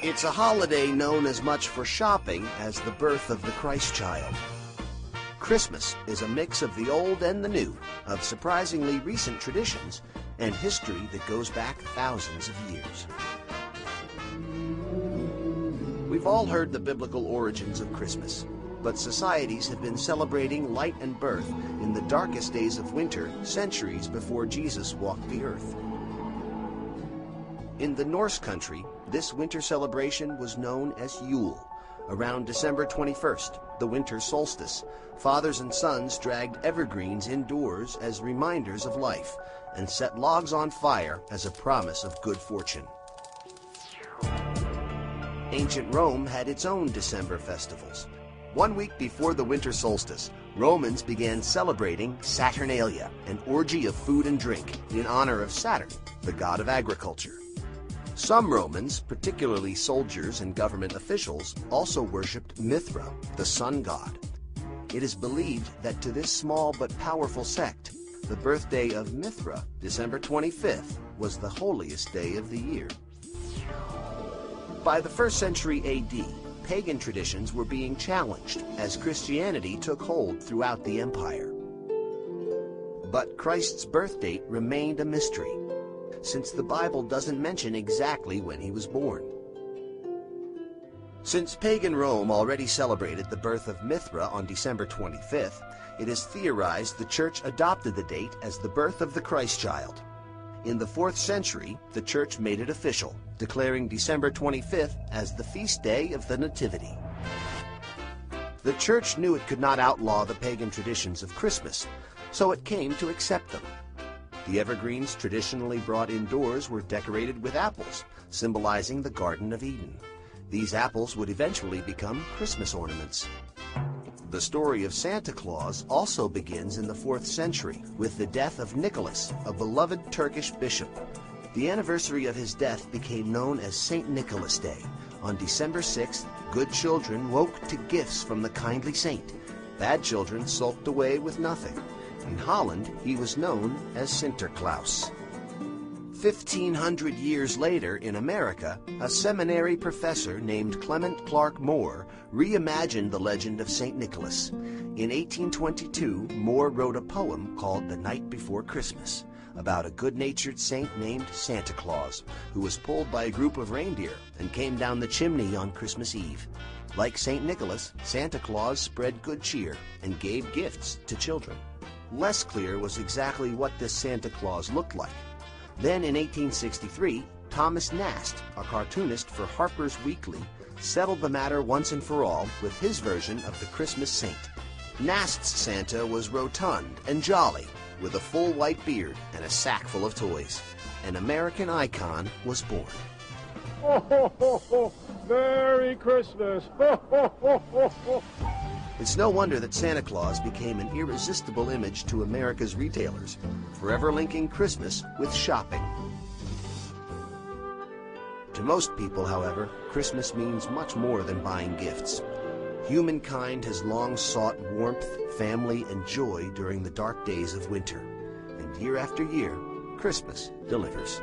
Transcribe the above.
It's a holiday known as much for shopping as the birth of the Christ child. Christmas is a mix of the old and the new, of surprisingly recent traditions and history that goes back thousands of years. We've all heard the biblical origins of Christmas, but societies have been celebrating light and birth in the darkest days of winter centuries before Jesus walked the earth. In the Norse country, this winter celebration was known as Yule. Around December 21st, the winter solstice, fathers and sons dragged evergreens indoors as reminders of life and set logs on fire as a promise of good fortune. Ancient Rome had its own December festivals. 1 week before the winter solstice, Romans began celebrating Saturnalia, an orgy of food and drink in honor of Saturn, the god of agriculture. Some Romans, particularly soldiers and government officials, also worshipped Mithra, the sun god. It is believed that to this small but powerful sect, the birthday of Mithra, December 25th, was the holiest day of the year. By the 1st century AD, pagan traditions were being challenged as Christianity took hold throughout the empire. But Christ's birth date remained a mystery, since the Bible doesn't mention exactly when he was born. Since pagan Rome already celebrated the birth of Mithra on December 25th, it is theorized the Church adopted the date as the birth of the Christ child. In the 4th century, the Church made it official, declaring December 25th as the feast day of the Nativity. The Church knew it could not outlaw the pagan traditions of Christmas, so it came to accept them. The evergreens traditionally brought indoors were decorated with apples, symbolizing the Garden of Eden. These apples would eventually become Christmas ornaments. The story of Santa Claus also begins in the 4th century with the death of Nicholas, a beloved Turkish bishop. The anniversary of his death became known as St. Nicholas Day. On December 6th, good children woke to gifts from the kindly saint. Bad children sulked away with nothing. In Holland, he was known as Sinterklaas. 1,500 years later in America, a seminary professor named Clement Clark Moore reimagined the legend of St. Nicholas. In 1822, Moore wrote a poem called The Night Before Christmas about a good-natured saint named Santa Claus who was pulled by a group of reindeer and came down the chimney on Christmas Eve. Like St. Nicholas, Santa Claus spread good cheer and gave gifts to children. Less clear was exactly what this Santa Claus looked like. Then in 1863, Thomas Nast, a cartoonist for Harper's Weekly, settled the matter once and for all with his version of the Christmas saint. Nast's Santa was rotund and jolly, with a full white beard and a sack full of toys. An American icon was born. Ho, ho, ho, ho. Merry Christmas! Ho, ho, ho, ho, ho. It's no wonder that Santa Claus became an irresistible image to America's retailers, forever linking Christmas with shopping. To most people, however, Christmas means much more than buying gifts. Humankind has long sought warmth, family, and joy during the dark days of winter. And year after year, Christmas delivers.